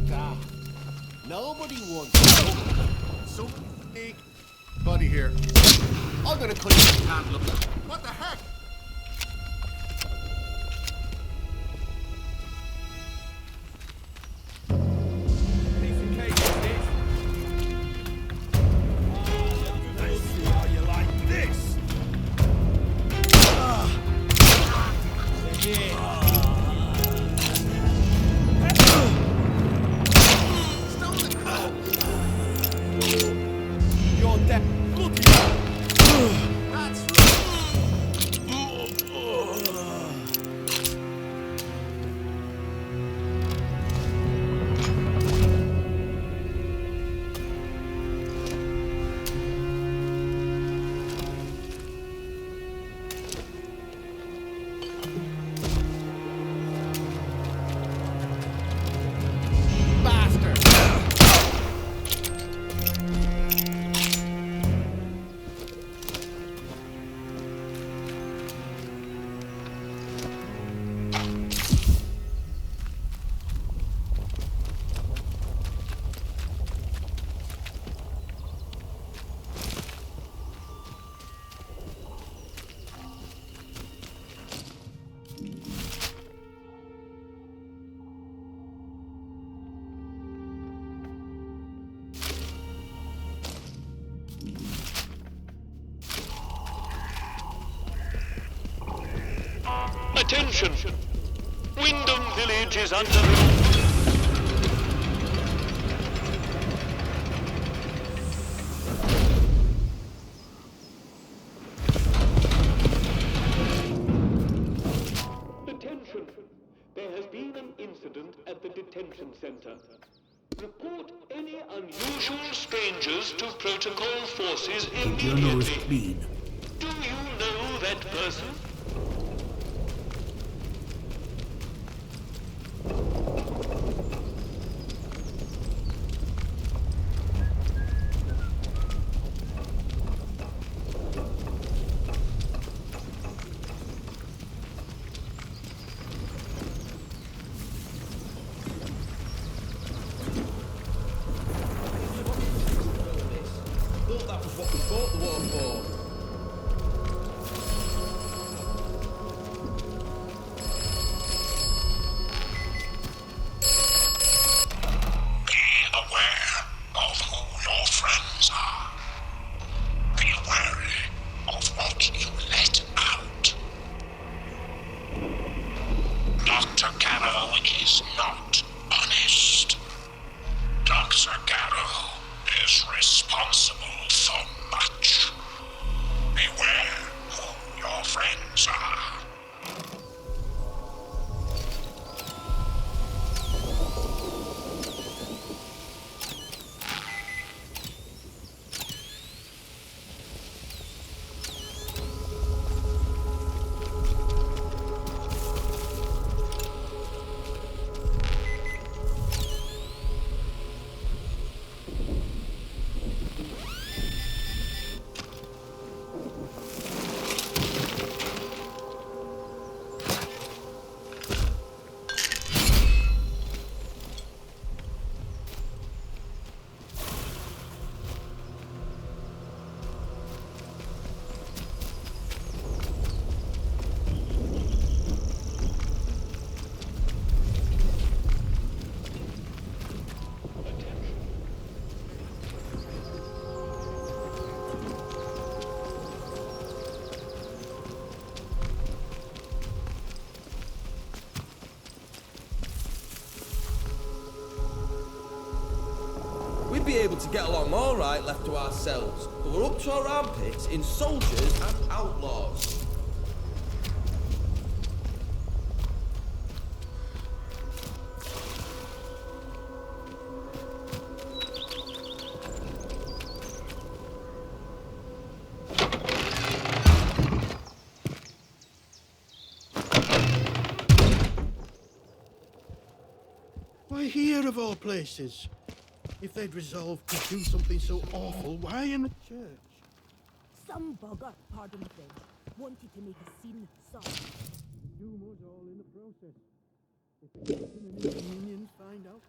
like that. Nobody wants somebody. Buddy here. I'm gonna clean the candle. What the heck? Let's see how you like this. Stone the crow. You're dead. Bloody. That's right. Bastard. Attention! Wyndham Village is under... Attention! There has been an incident at the detention center. Report any unusual strangers to protocol forces Your nose immediately. clean. Do you know that person? Thought that was what we fought the war for. Be aware of who your friends are. Be wary of what you let out. Dr. Garrow is not honest. Dr. Garrow is responsible for much. Beware who your friends are. We'd be able to get along all right left to ourselves, but we're up to our armpits in soldiers and outlaws. Why here of all places? If they'd resolved to do something so awful, why in the church? Some bugger, pardon the French, wanted to make a scene, so... Doom us all in the process. If the Captain and his minions find out.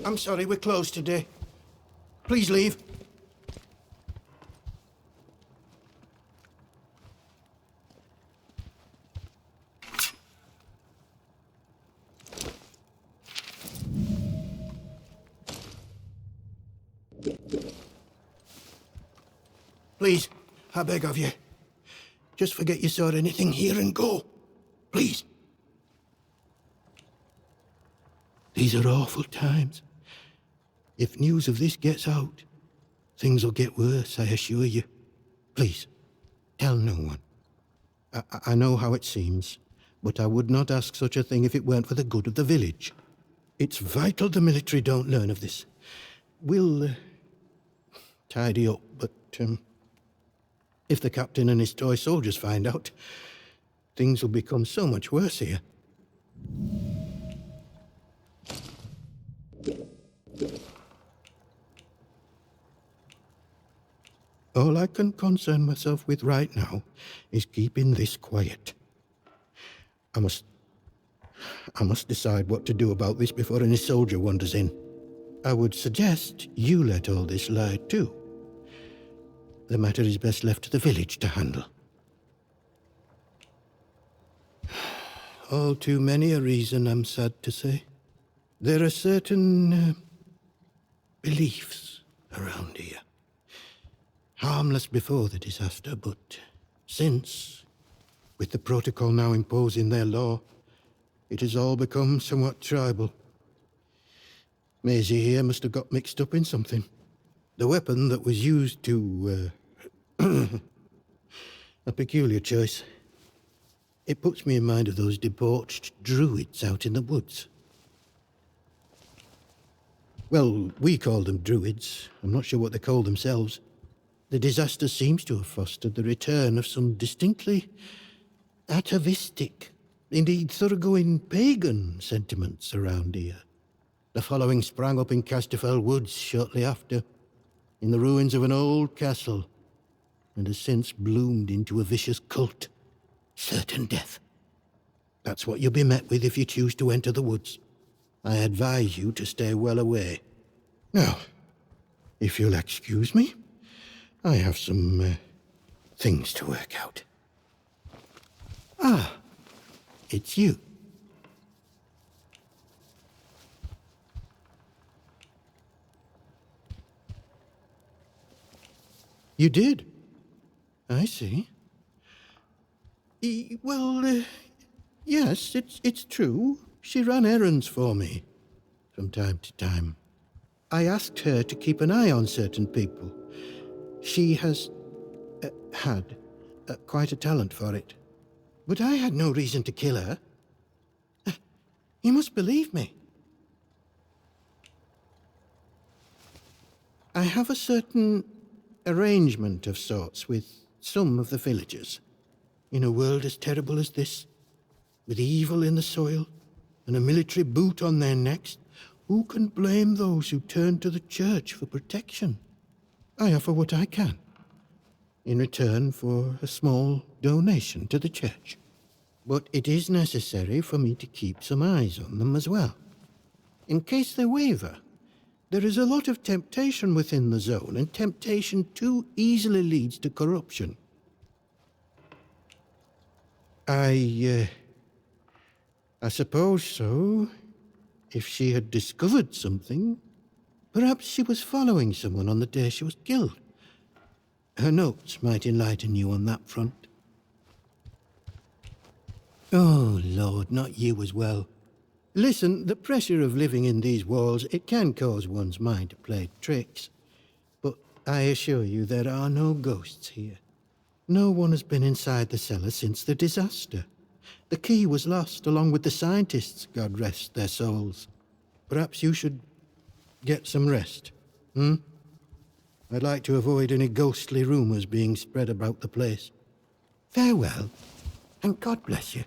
I'm sorry, we're closed today. Please leave. Please, I beg of you. Just forget you saw anything here and go. Please. These are awful times. If news of this gets out, things will get worse, I assure you. Please, tell no one. I know how it seems, but I would not ask such a thing if it weren't for the good of the village. It's vital the military don't learn of this. We'll tidy up, but if the captain and his toy soldiers find out, things will become so much worse here. All I can concern myself with right now is keeping this quiet. I must decide what to do about this before any soldier wanders in. I would suggest you let all this lie too. The matter is best left to the village to handle. All too many a reason, I'm sad to say. There are certain beliefs around here. Harmless before the disaster, but since, with the protocol now imposing their law, it has all become somewhat tribal. Maisie here must have got mixed up in something. The weapon that was used to, a peculiar choice. It puts me in mind of those debauched druids out in the woods. Well, we call them druids. I'm not sure what they call themselves. The disaster seems to have fostered the return of some distinctly atavistic, indeed thoroughgoing pagan sentiments around here. The following sprang up in Casterfell Woods shortly after, in the ruins of an old castle, and has since bloomed into a vicious cult. Certain death. That's what you'll be met with if you choose to enter the woods. I advise you to stay well away. Now, if you'll excuse me, I have some things to work out. Ah, it's you. You did? I see. Well, yes, it's true. She ran errands for me from time to time. I asked her to keep an eye on certain people. She has had quite a talent for it. But I had no reason to kill her. You must believe me. I have a certain arrangement of sorts with some of the villagers. In a world as terrible as this, with evil in the soil and a military boot on their necks, who can blame those who turn to the church for protection? I offer what I can, in return for a small donation to the church. But it is necessary for me to keep some eyes on them as well. In case they waver, there is a lot of temptation within the zone, and temptation too easily leads to corruption. I suppose so. If she had discovered something, perhaps she was following someone on the day she was killed. Her notes might enlighten you on that front. Oh, Lord, not you as well. Listen, the pressure of living in these walls, it can cause one's mind to play tricks. But I assure you there are no ghosts here. No one has been inside the cellar since the disaster. The key was lost along with the scientists, God rest their souls. Perhaps you should get some rest, I'd like to avoid any ghostly rumors being spread about the place. Farewell, and God bless you.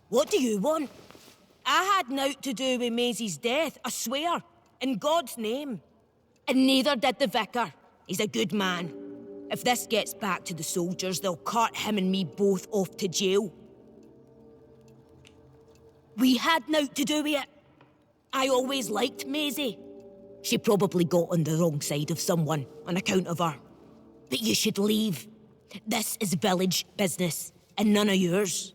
What do you want? I had naught to do with Maisie's death, I swear, in God's name. And neither did the vicar. He's a good man. If this gets back to the soldiers, they'll cart him and me both off to jail. We had naught to do with it. I always liked Maisie. She probably got on the wrong side of someone on account of her. But you should leave. This is village business, and none of yours.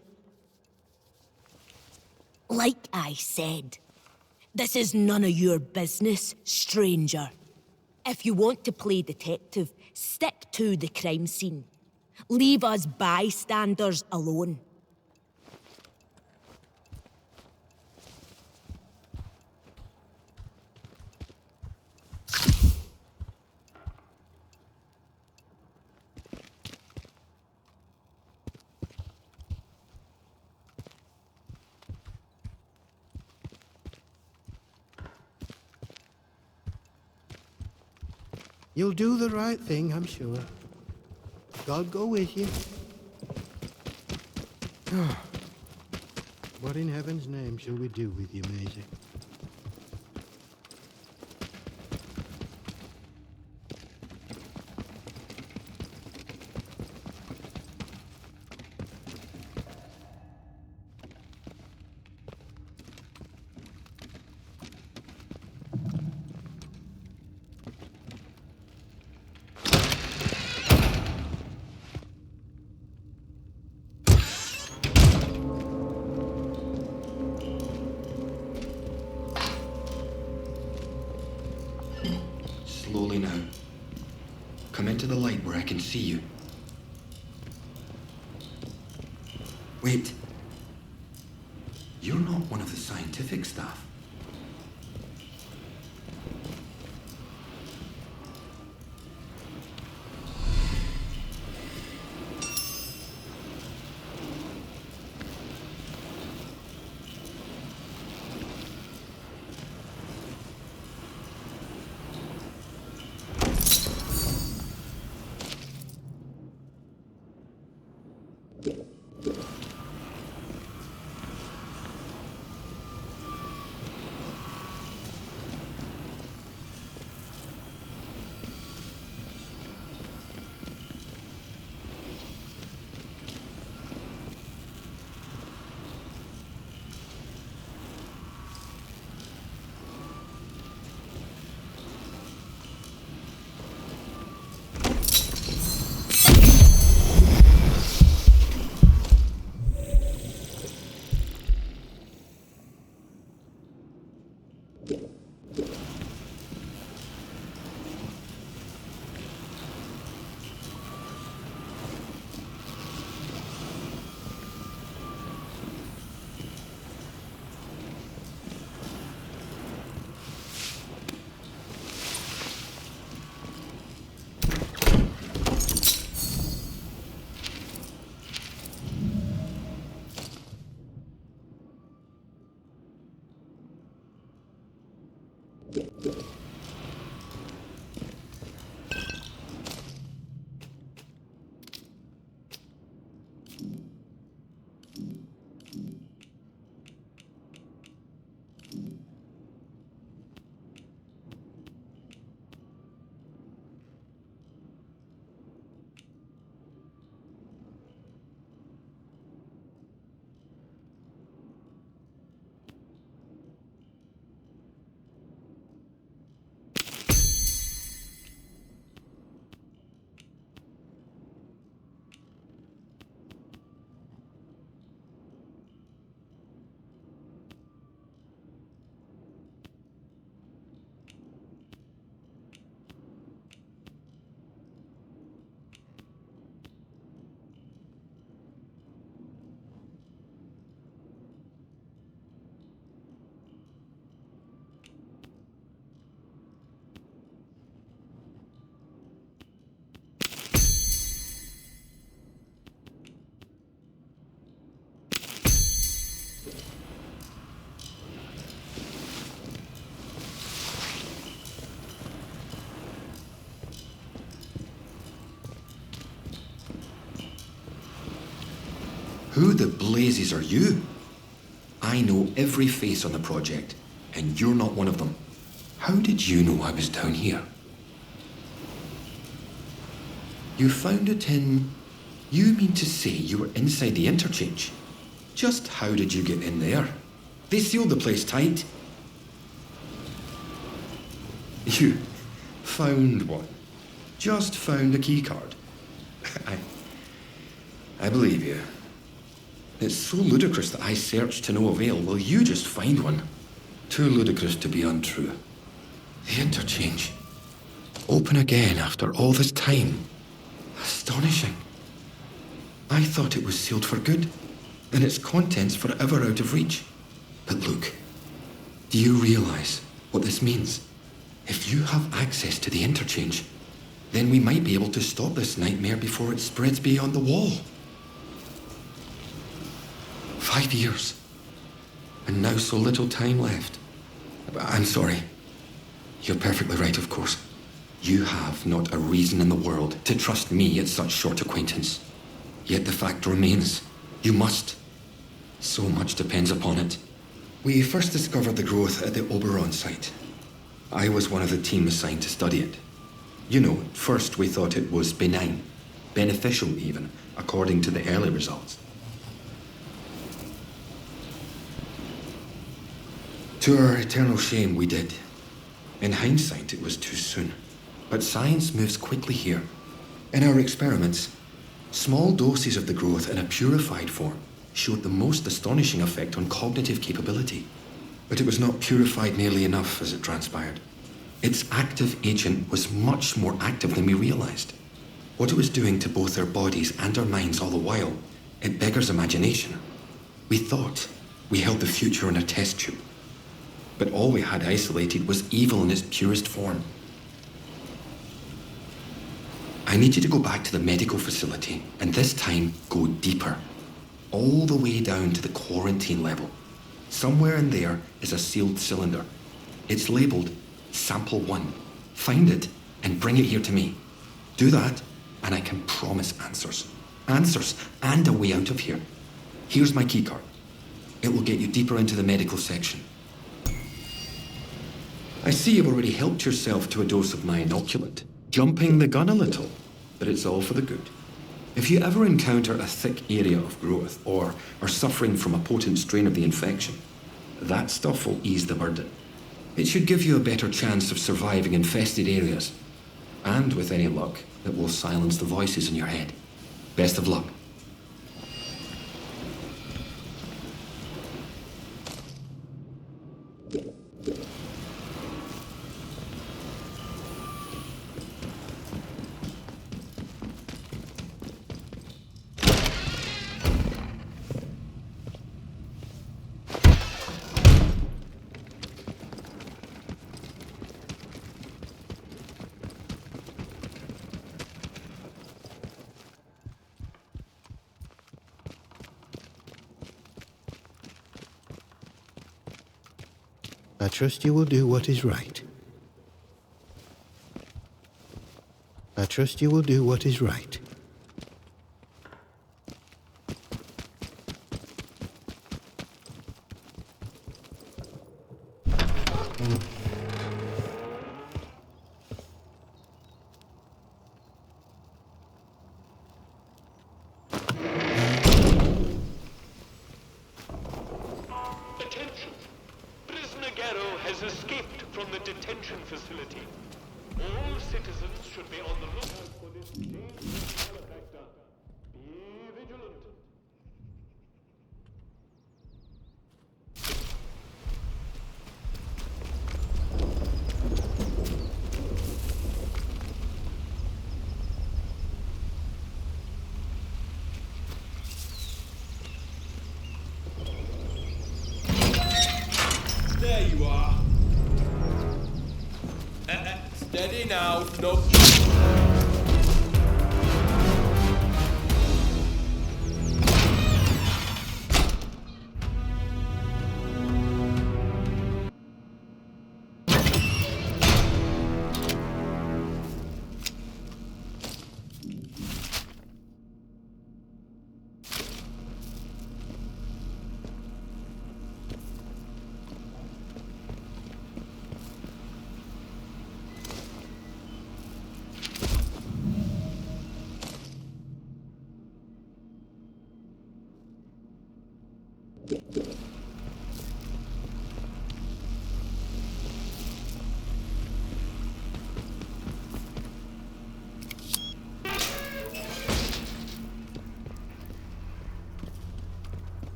Like I said, this is none of your business, stranger. If you want to play detective, stick to the crime scene. Leave us bystanders alone. You'll do the right thing, I'm sure. God go with you. What in heaven's name shall we do with you, Maisie? Slowly now. Come into the light where I can see you. Wait. You're not one of the scientific staff. Who the blazes are you? I know every face on the project, and you're not one of them. How did you know I was down here? You found it in... You mean to say you were inside the interchange? Just how did you get in there? They sealed the place tight. You found one. Just found a keycard. I believe you. It's so ludicrous that I searched to no avail. Will you just find one? Too ludicrous to be untrue. The interchange. Open again after all this time. Astonishing. I thought it was sealed for good, and its contents forever out of reach. But look, do you realize what this means? If you have access to the interchange, then we might be able to stop this nightmare before it spreads beyond the wall. 5 years. And now so little time left. I'm sorry. You're perfectly right, of course. You have not a reason in the world to trust me at such short acquaintance. Yet the fact remains, you must. So much depends upon it. We first discovered the growth at the Oberon site. I was one of the team assigned to study it. You know, at first we thought it was benign, beneficial even, according to the early results. To our eternal shame, we did. In hindsight, it was too soon. But science moves quickly here. In our experiments, small doses of the growth in a purified form showed the most astonishing effect on cognitive capability. But it was not purified nearly enough, as it transpired. Its active agent was much more active than we realized. What it was doing to both our bodies and our minds all the while, it beggars imagination. We thought we held the future in a test tube. But all we had isolated was evil in its purest form. I need you to go back to the medical facility, and this time go deeper. All the way down to the quarantine level. Somewhere in there is a sealed cylinder. It's labeled Sample 1. Find it and bring it here to me. Do that, and I can promise answers. Answers and a way out of here. Here's my keycard. It will get you deeper into the medical section. I see you've already helped yourself to a dose of my inoculant, jumping the gun a little, but it's all for the good. If you ever encounter a thick area of growth or are suffering from a potent strain of the infection, that stuff will ease the burden. It should give you a better chance of surviving infested areas. And with any luck, it will silence the voices in your head. Best of luck. I trust you will do what is right. I trust you will do what is right. Attention! Prisoner Garrow has escaped from the detention facility. All citizens should be on the lookout for this dangerous malefactor. Be vigilant. There you are. Steady now. No.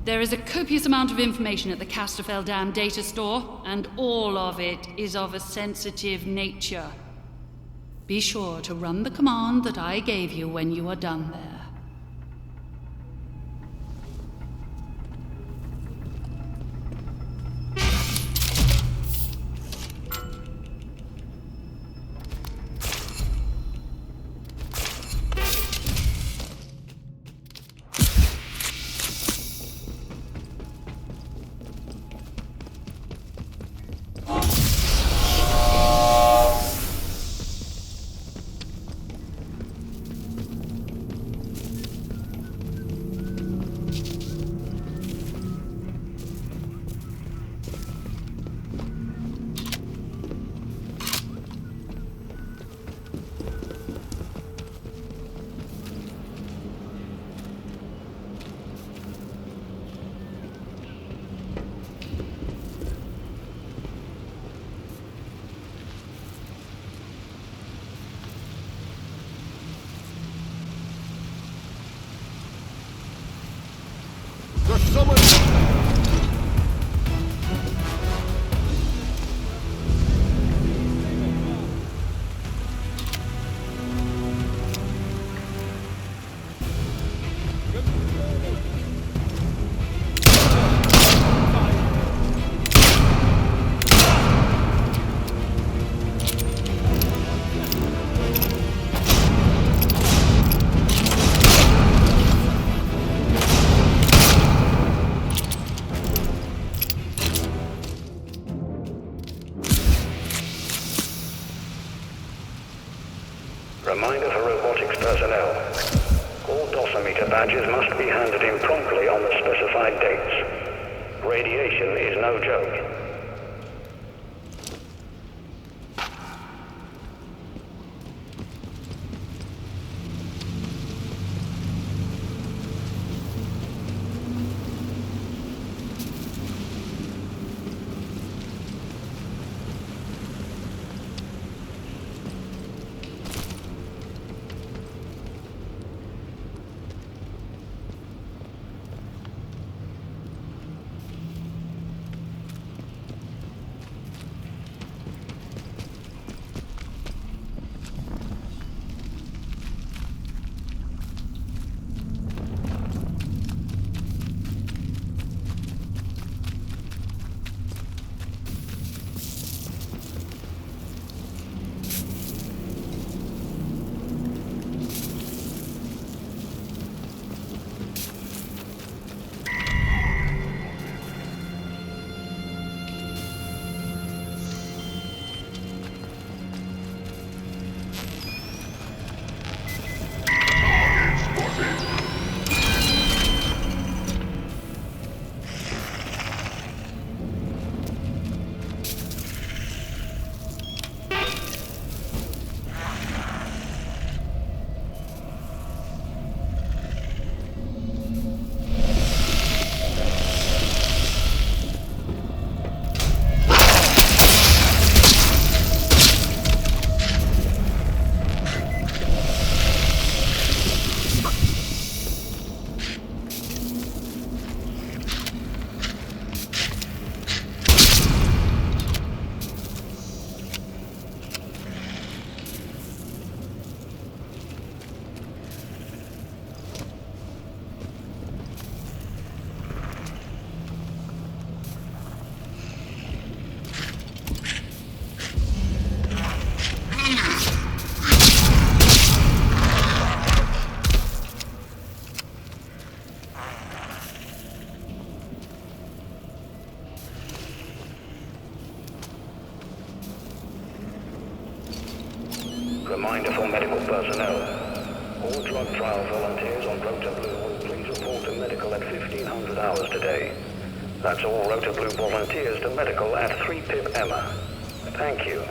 There is a copious amount of information at the Casterfell Dam data store, and all of it is of a sensitive nature. Be sure to run the command that I gave you when you are done there. There's someone... Reminder for robotics personnel. All dosimeter badges must be handed in promptly on the specified dates. Radiation is no joke. reminder for medical personnel. All drug trial volunteers on Rota Blue will please report to medical at 1500 hours today. That's all Rota Blue volunteers to medical at 3 Pip Emma. Thank you.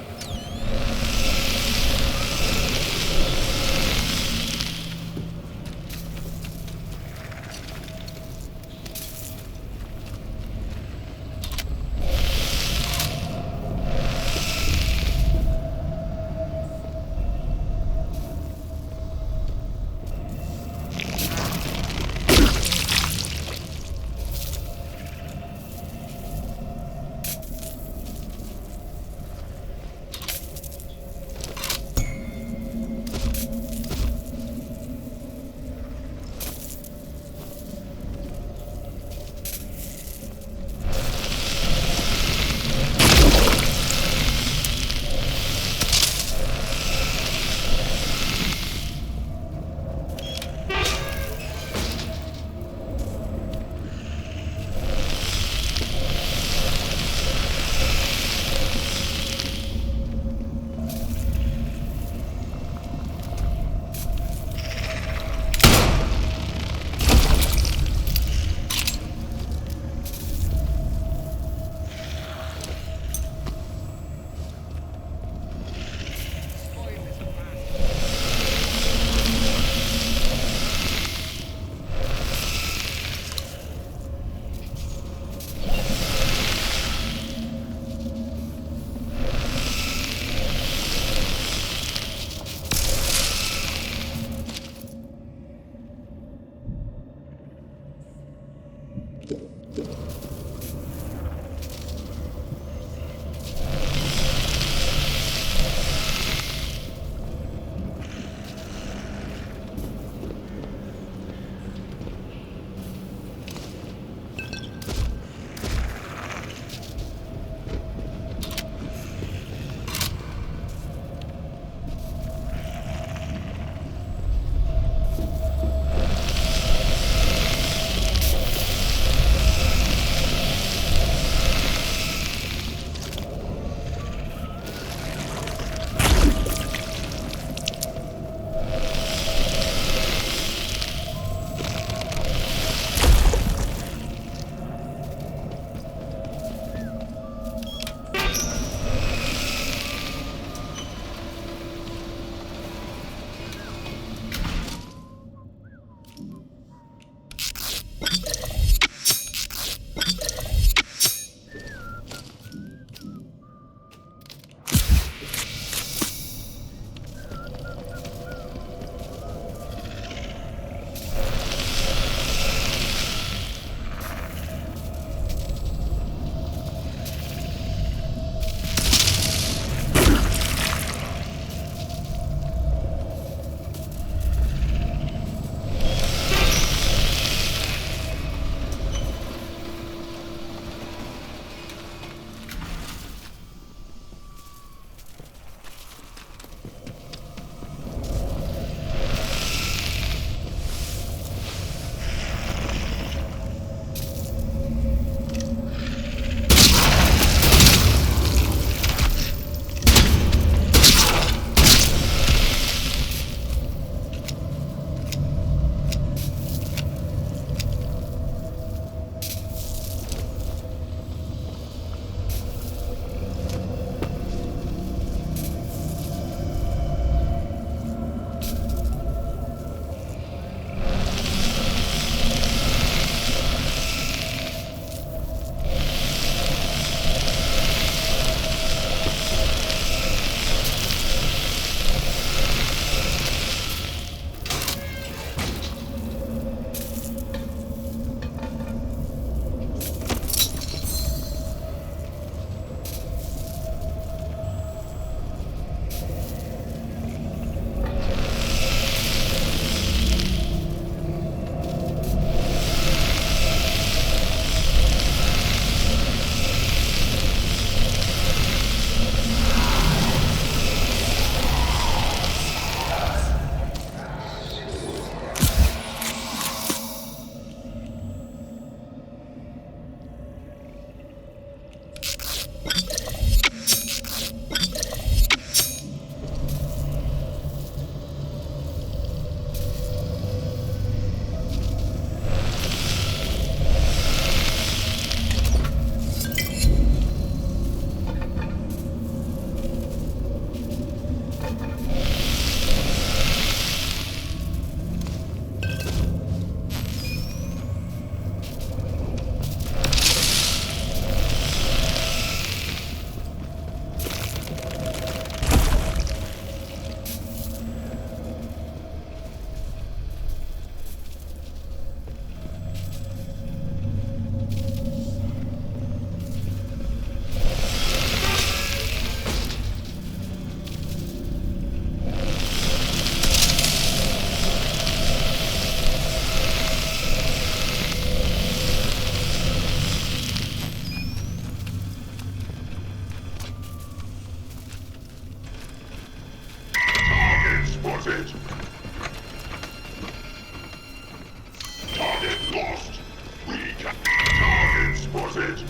Target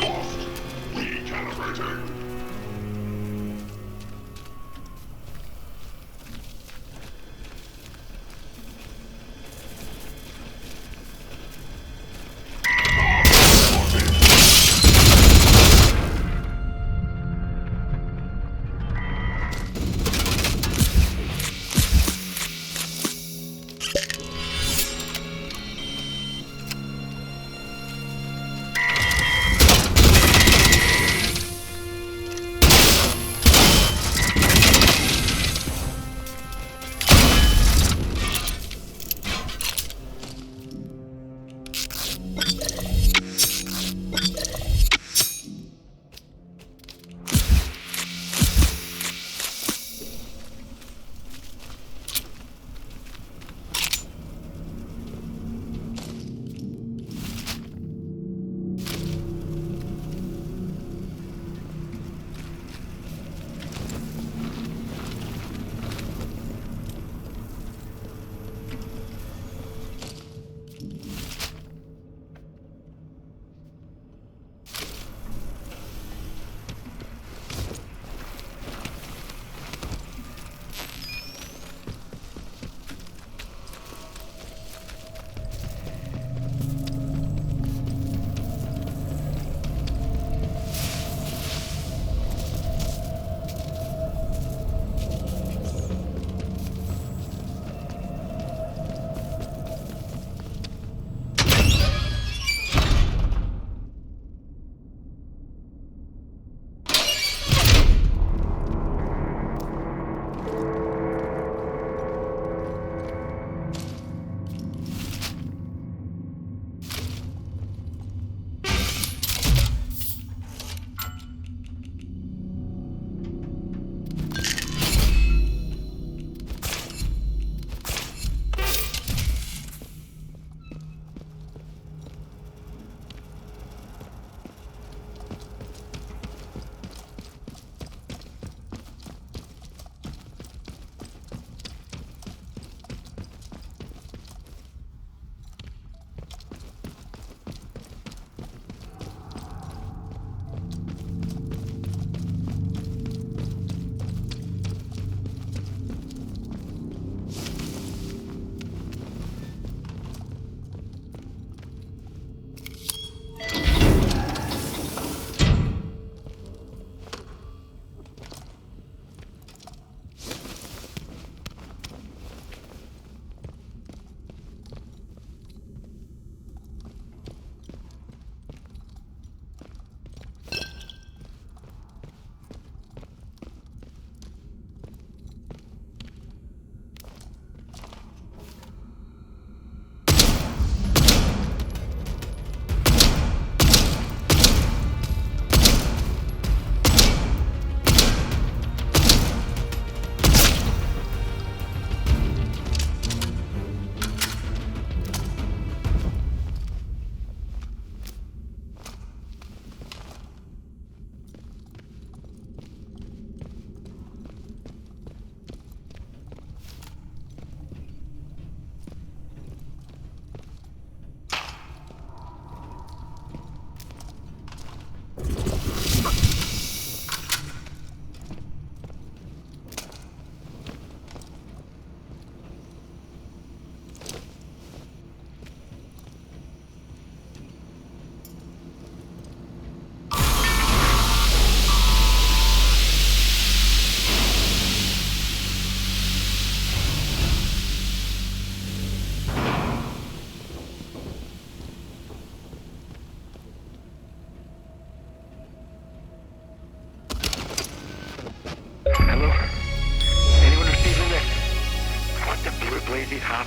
lost. Recalibrating.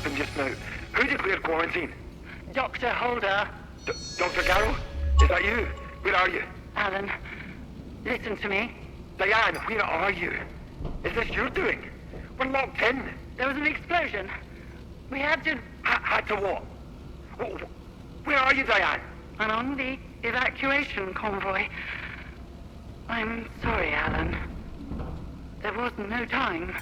happened just now? Who declared quarantine? Dr. Holder. Dr. Garrow? Is that you? Where are you? Alan, listen to me. Diane, where are you? Is this your doing? We're locked in. There was an explosion. We had to... Had to what? Where are you, Diane? I'm on the evacuation convoy. I'm sorry, Alan. There was no time.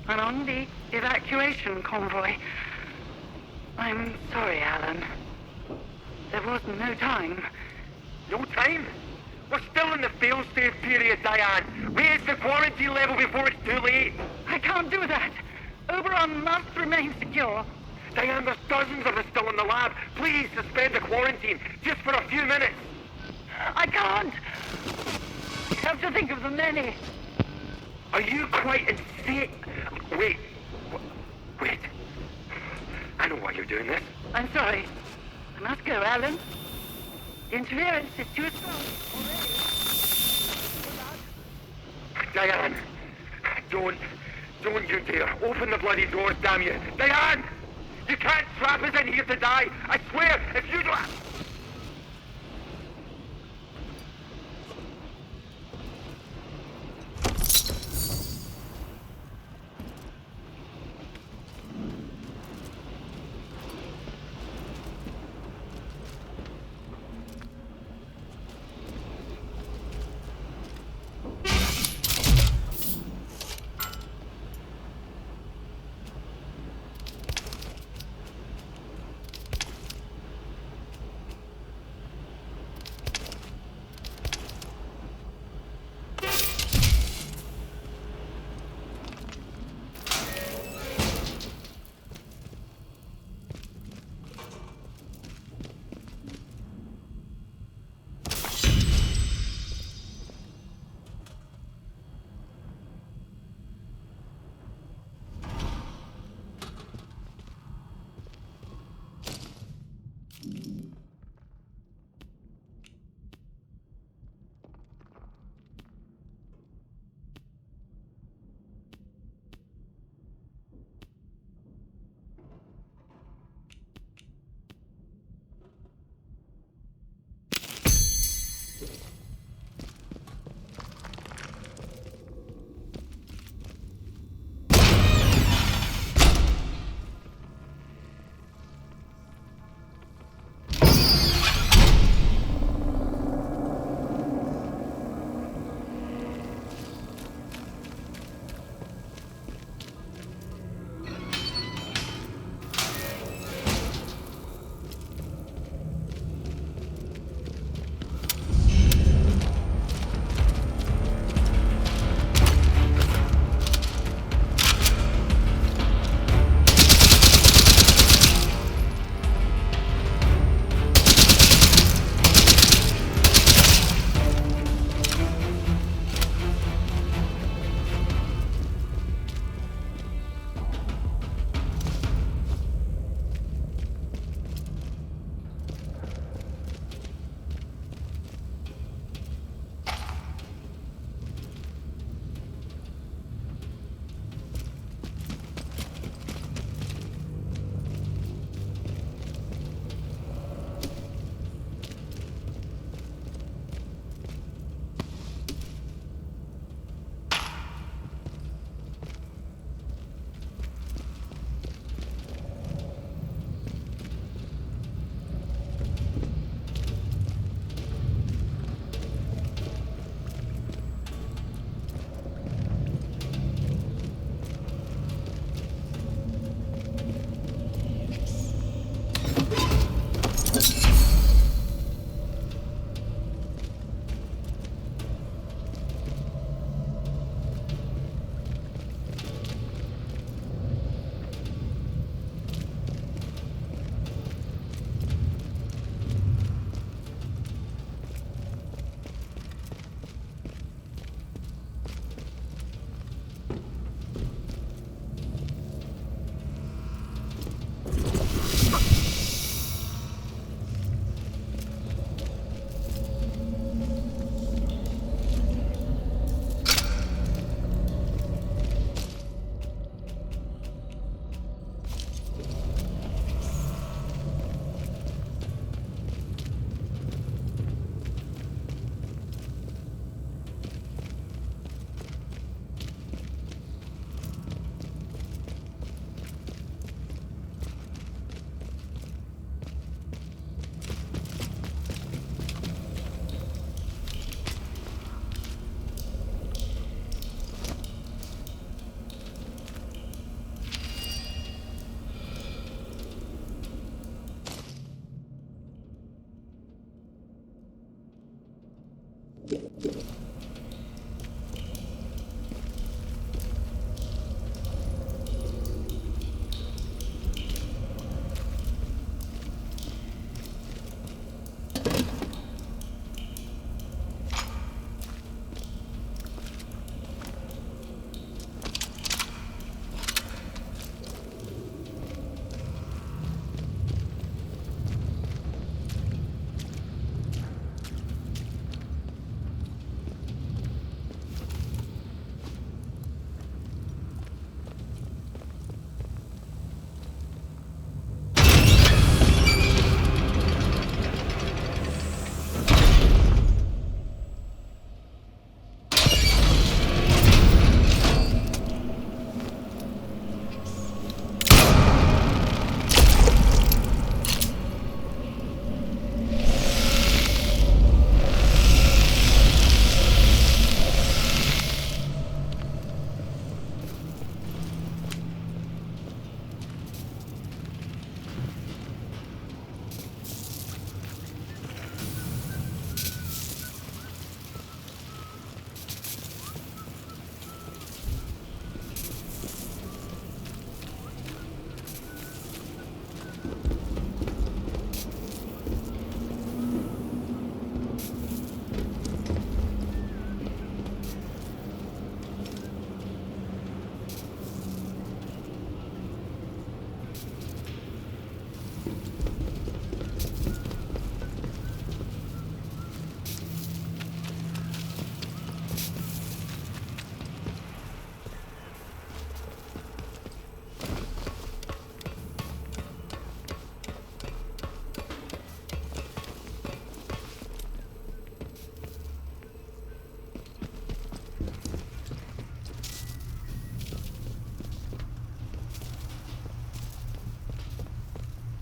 and on the evacuation convoy. I'm sorry, Alan. There was no time. No time? We're still in the fail-safe period, Diane. Raise the quarantine level before it's too late. I can't do that. Oberon must remain secure. Diane, there's dozens of us still in the lab. Please suspend the quarantine, just for a few minutes. I can't. I have to think of the many. Are you quite insane? Wait. Wait. I know why you're doing this. I'm sorry. I must go, Alan. The interference is too strong already. Diane, don't you dare. Open the bloody doors, damn you. Diane! You can't trap us in here to die. I swear, if you don't...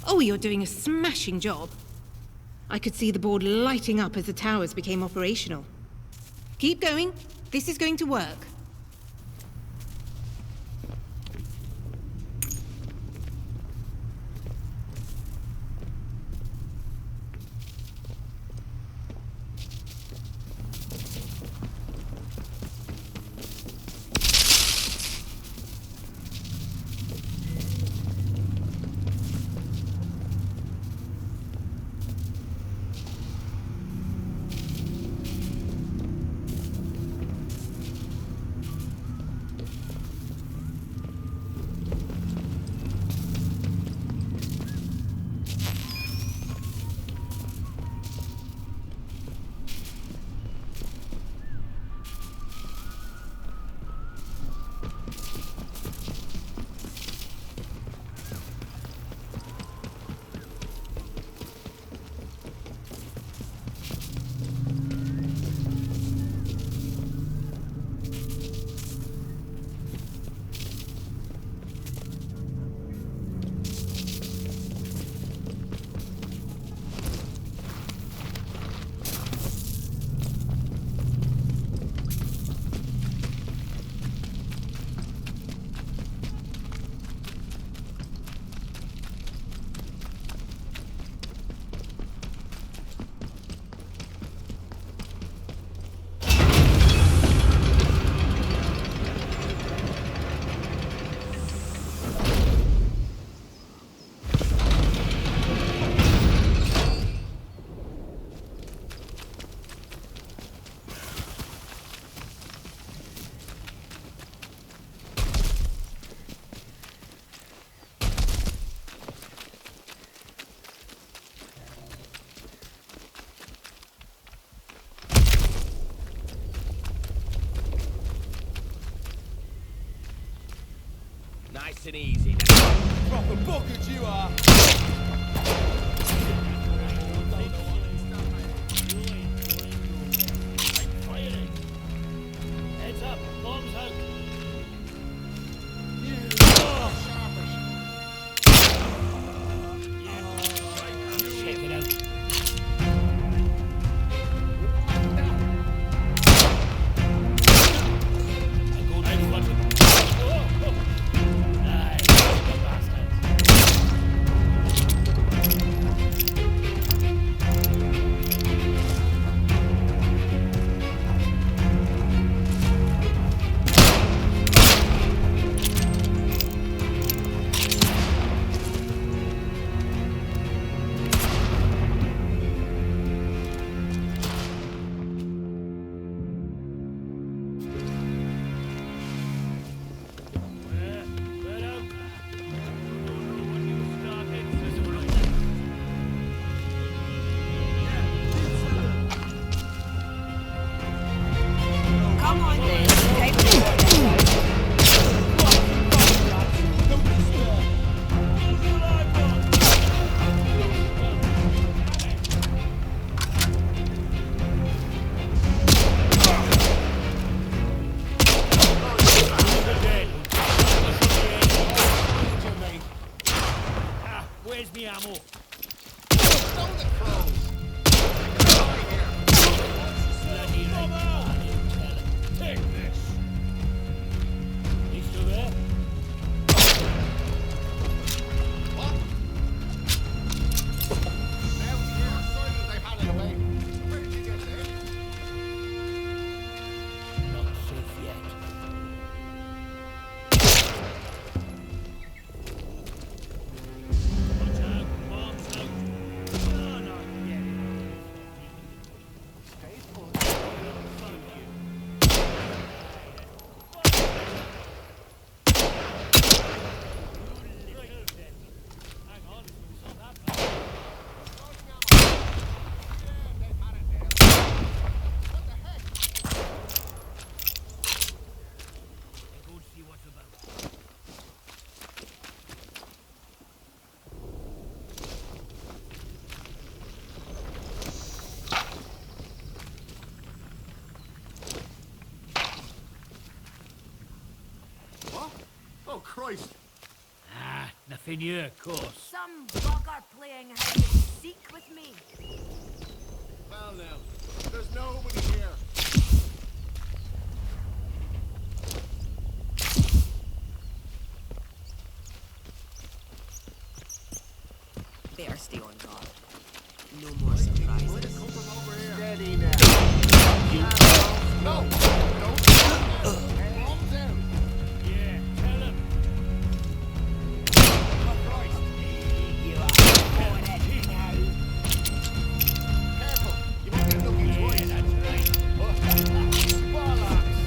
Oh, you're doing a smashing job. I could see the board lighting up as the towers became operational. Keep going. This is going to work. Nice and easy now. Proper bucket you are. Heads up, bombs out. Check it out. Where's me ammo? Take this. He's still there? What? Now you're sorry that they had it away. Where did you get it? Not safe yet. What? Oh, Christ. Ah, Nothing here, of course. Some bugger playing hide and seek with me. Well now, there's nobody here. Better stay on guard. No more surprises. Steady now. No! Calm down. Yeah, tell him. You are going at it now. Careful. You might get lucky twice. Yeah, that's right. Bollocks.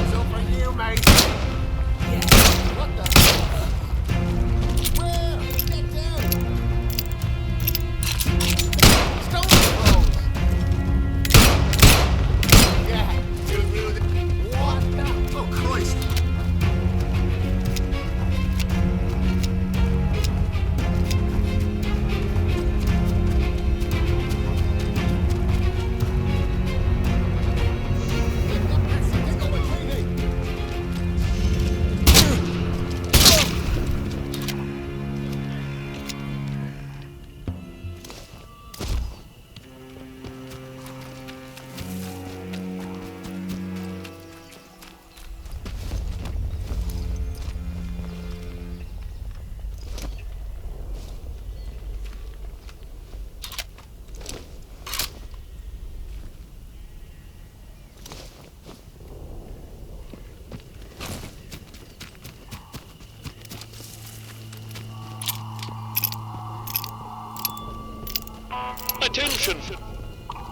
It's up for you, mate. What the? Where? Get down. Stone throws. Yeah. What the? Oh, Christ. Take over training. Attention!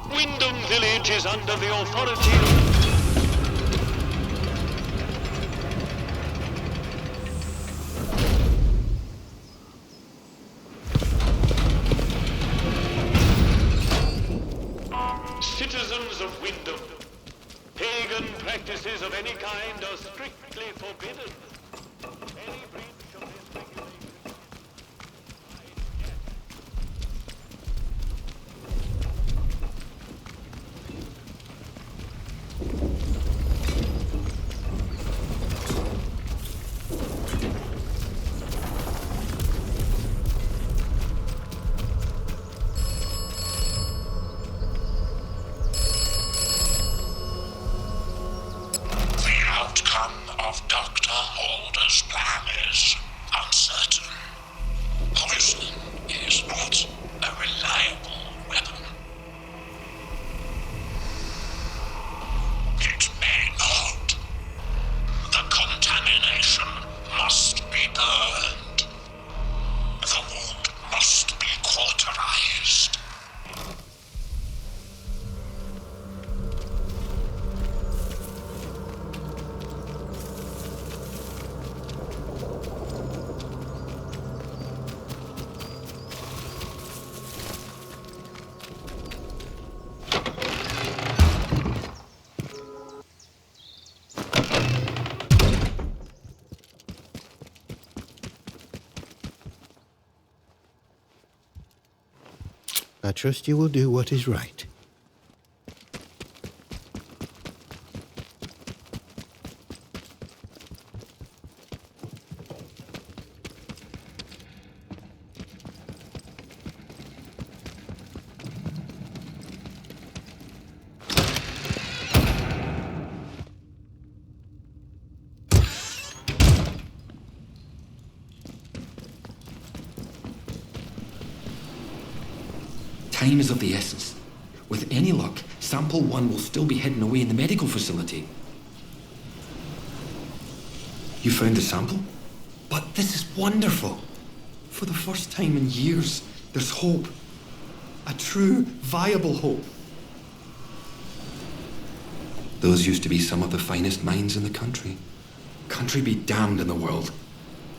Wyndham Village is under the authority of... Citizens of Wyndham, pagan practices of any kind are strictly forbidden. Any breach of this regulation... The outcome of Dr. Holder's plan is uncertain. Poison is not a reliable weapon. It may not. The contamination must be burned. The wound must be cauterized. I trust you will do what is right. Time is of the essence. With any luck, sample 1 will still be hidden away in the medical facility. You found the sample? But this is wonderful. For the first time in years, there's hope. A true, viable hope. Those used to be some of the finest minds in the country. Country be damned in the world.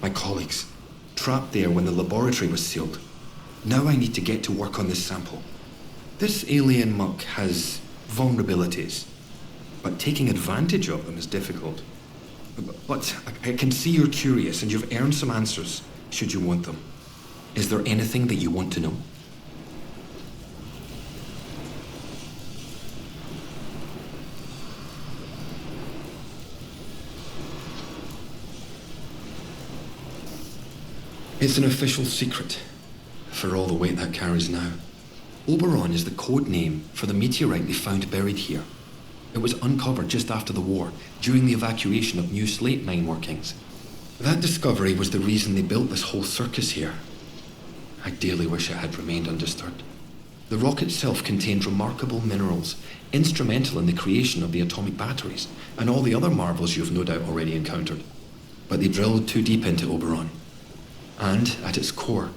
My colleagues, trapped there when the laboratory was sealed. Now I need to get to work on this sample. This alien muck has vulnerabilities, but taking advantage of them is difficult. But I can see you're curious and you've earned some answers, should you want them. Is there anything that you want to know? It's an official secret, for all the weight that carries now. Oberon is the code name for the meteorite they found buried here. It was uncovered just after the war, during the evacuation of new slate mine workings. That discovery was the reason they built this whole circus here. I dearly wish it had remained undisturbed. The rock itself contained remarkable minerals, instrumental in the creation of the atomic batteries, and all the other marvels you've no doubt already encountered. But they drilled too deep into Oberon, and, at its core,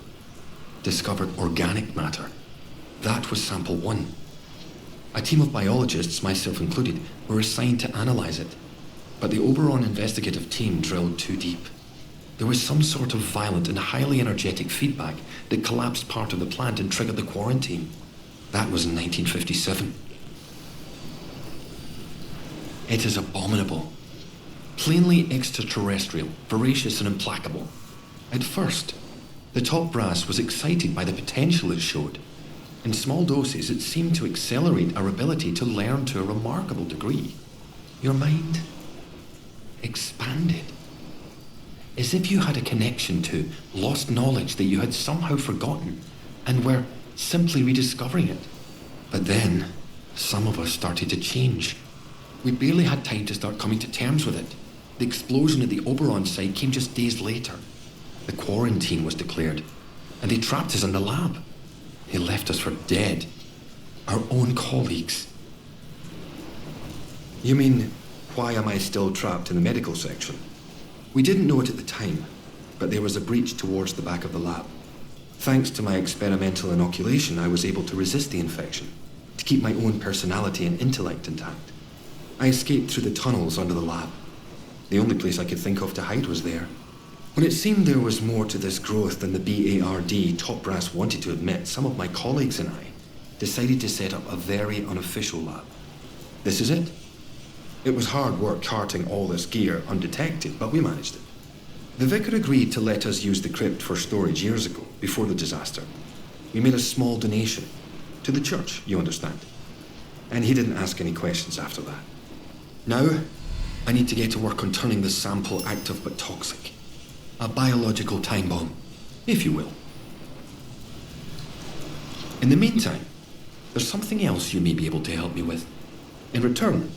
discovered organic matter. That was sample 1. A team of biologists, myself included, were assigned to analyze it. But the Oberon investigative team drilled too deep. There was some sort of violent and highly energetic feedback that collapsed part of the plant and triggered the quarantine. That was in 1957. It is abominable. Plainly extraterrestrial, voracious and implacable. At first, the top brass was excited by the potential it showed. In small doses, it seemed to accelerate our ability to learn to a remarkable degree. Your mind expanded. As if you had a connection to lost knowledge that you had somehow forgotten and were simply rediscovering it. But then, some of us started to change. We barely had time to start coming to terms with it. The explosion at the Oberon site came just days later. The quarantine was declared, and they trapped us in the lab. They left us for dead. Our own colleagues. You mean, why am I still trapped in the medical section? We didn't know it at the time, but there was a breach towards the back of the lab. Thanks to my experimental inoculation, I was able to resist the infection, to keep my own personality and intellect intact. I escaped through the tunnels under the lab. The only place I could think of to hide was there. When it seemed there was more to this growth than the BARD top brass wanted to admit, some of my colleagues and I decided to set up a very unofficial lab. This is it. It was hard work carting all this gear undetected, but we managed it. The vicar agreed to let us use the crypt for storage years ago, before the disaster. We made a small donation. To the church, you understand. And he didn't ask any questions after that. Now, I need to get to work on turning the sample active but toxic. A biological time bomb, if you will. In the meantime, there's something else you may be able to help me with. In return,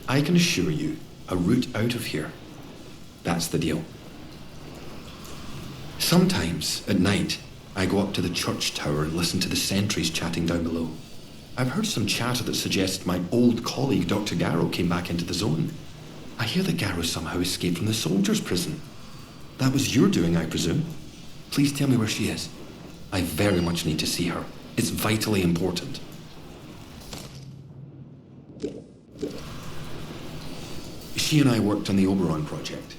I can assure you a route out of here. That's the deal. Sometimes, at night, I go up to the church tower and listen to the sentries chatting down below. I've heard some chatter that suggests my old colleague Dr. Garrow came back into the zone. I hear that Garrow somehow escaped from the soldiers' prison. That was your doing, I presume. Please tell me where she is. I very much need to see her. It's vitally important. She and I worked on the Oberon project.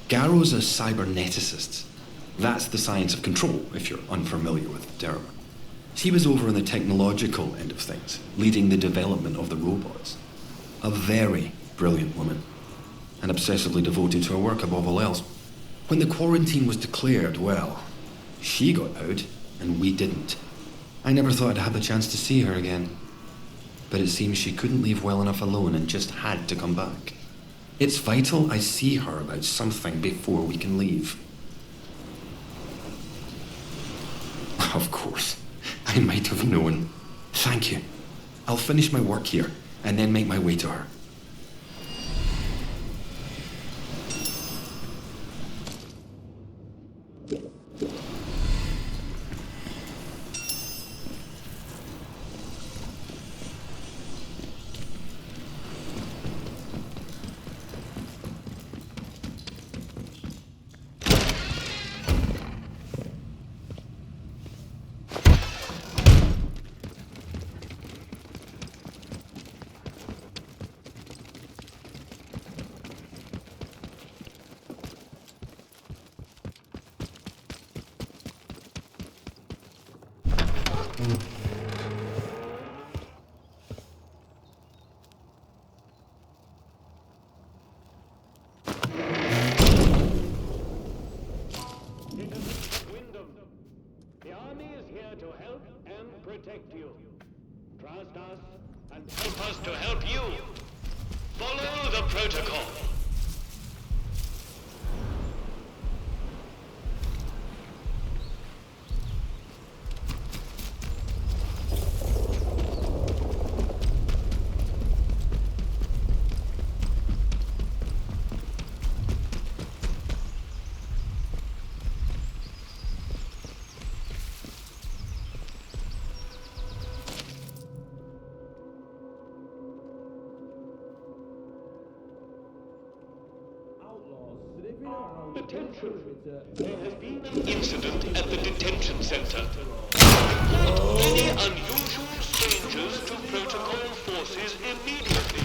Garrow's a cyberneticist. That's the science of control, if you're unfamiliar with the term. She was over on the technological end of things, leading the development of the robots. A very brilliant woman, and obsessively devoted to her work above all else. When the quarantine was declared, well, she got out, and we didn't. I never thought I'd have the chance to see her again. But it seems she couldn't leave well enough alone and just had to come back. It's vital I see her about something before we can leave. Of course. I might have known. Thank you. I'll finish my work here, and then make my way to her. protect you. Trust us and help us to help you. Follow the protocol. Attention. There has been an incident at the detention center. Any unusual strangers to protocol forces immediately.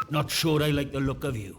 Not sure I like the look of you.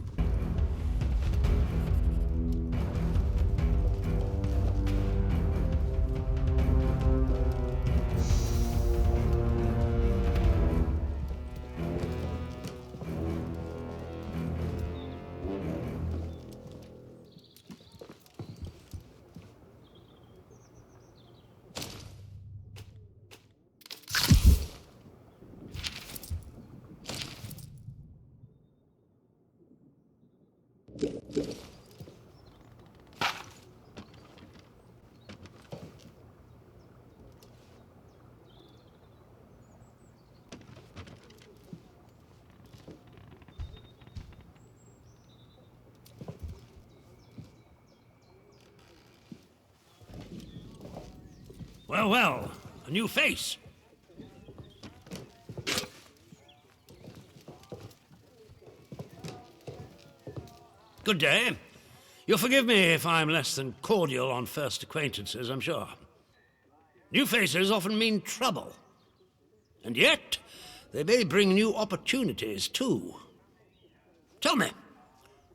Well, well, a new face. Good day. You'll forgive me if I'm less than cordial on first acquaintances, I'm sure. New faces often mean trouble. And yet, they may bring new opportunities, too. Tell me,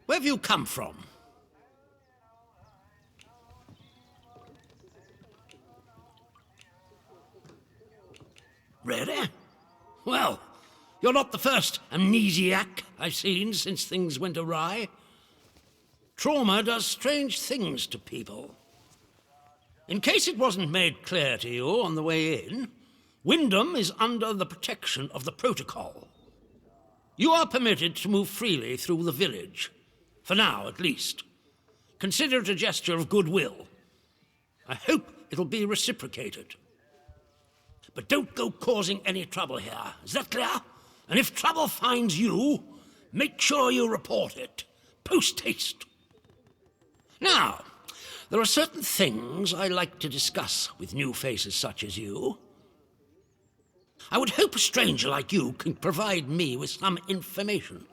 where have you come from? Really? Well, you're not the first amnesiac I've seen since things went awry. Trauma does strange things to people. In case it wasn't made clear to you on the way in, Wyndham is under the protection of the protocol. You are permitted to move freely through the village, for now at least. Consider it a gesture of goodwill. I hope it'll be reciprocated. But don't go causing any trouble here, is that clear? And if trouble finds you, make sure you report it, post-haste. Now, there are certain things I like to discuss with new faces such as you. I would hope a stranger like you can provide me with some information.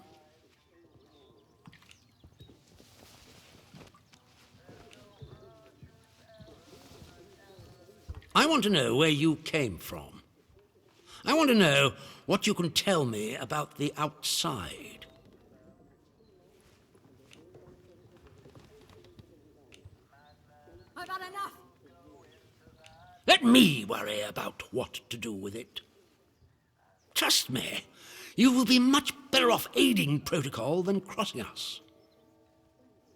I want to know where you came from. I want to know what you can tell me about the outside. I've had enough. Let me worry about what to do with it. Trust me, you will be much better off aiding protocol than crossing us.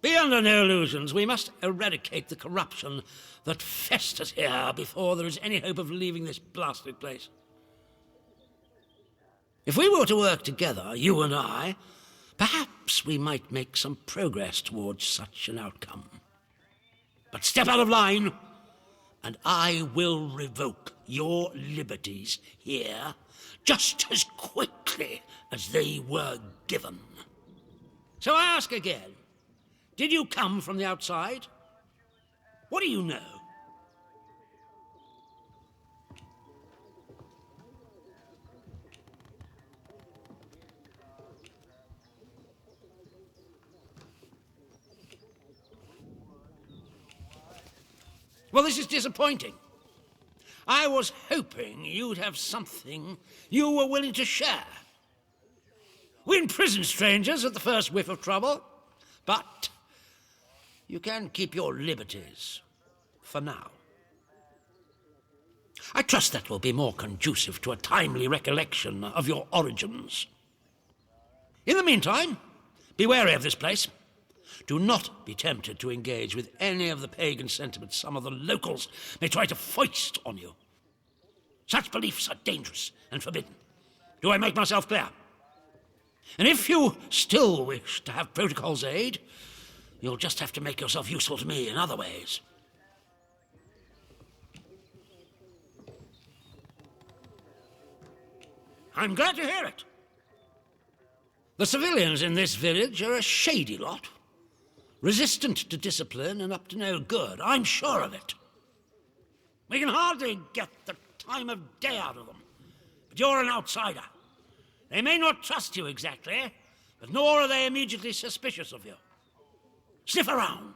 Be under no illusions. We must eradicate the corruption that festers here before there is any hope of leaving this blasted place. If we were to work together, you and I, perhaps we might make some progress towards such an outcome. But step out of line, and I will revoke your liberties here just as quickly as they were given. So I ask again, did you come from the outside? What do you know? Well, this is disappointing. I was hoping you'd have something you were willing to share. We imprison strangers at the first whiff of trouble, but you can keep your liberties for now. I trust that will be more conducive to a timely recollection of your origins. In the meantime, be wary of this place. Do not be tempted to engage with any of the pagan sentiments some of the locals may try to foist on you. Such beliefs are dangerous and forbidden. Do I make myself clear? And if you still wish to have protocol's aid, you'll just have to make yourself useful to me in other ways. I'm glad to hear it. The civilians in this village are a shady lot. Resistant to discipline and up to no good. I'm sure of it. We can hardly get the time of day out of them. But you're an outsider. They may not trust you exactly, but nor are they immediately suspicious of you. Sniff around.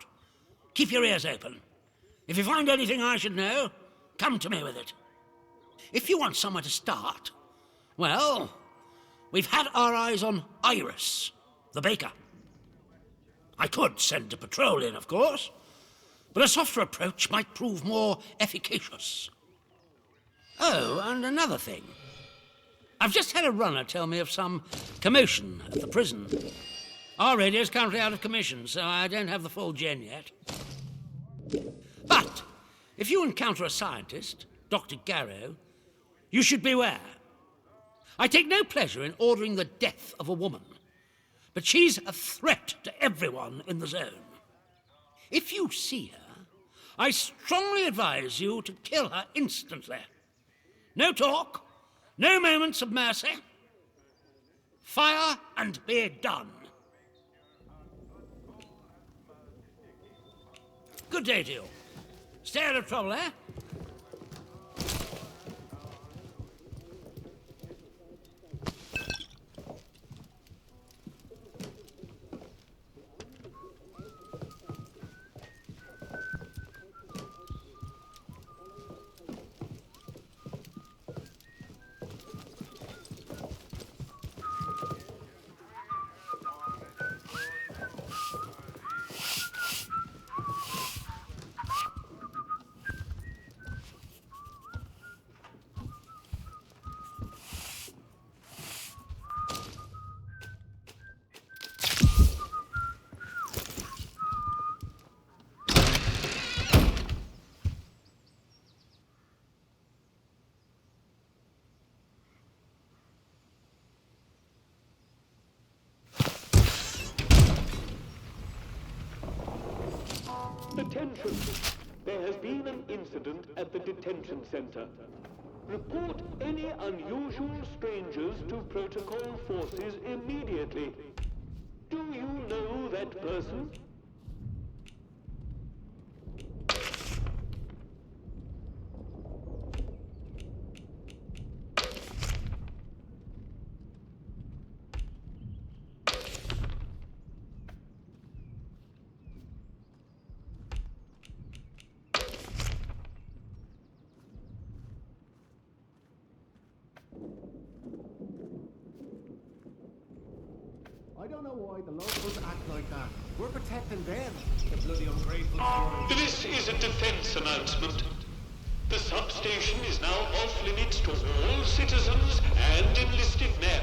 Keep your ears open. If you find anything I should know, come to me with it. If you want somewhere to start, well, we've had our eyes on Iris, the baker. I could send a patrol in, of course, but a softer approach might prove more efficacious. Oh, and another thing. I've just had a runner tell me of some commotion at the prison. Our radio's currently out of commission, so I don't have the full gen yet. But if you encounter a scientist, Dr. Garrow, you should beware. I take no pleasure in ordering the death of a woman, but she's a threat to everyone in the zone. If you see her, I strongly advise you to kill her instantly. No talk, no moments of mercy. Fire and be done. Good day to you. Stay out of trouble, eh? Attention! There has been an incident at the detention center. Report any unusual strangers to protocol forces immediately. Do you know that person? I don't know why the locals act like that. We're protecting them. The bloody ungrateful sort. This is a defense announcement. The substation is now off limits to all citizens and enlisted men.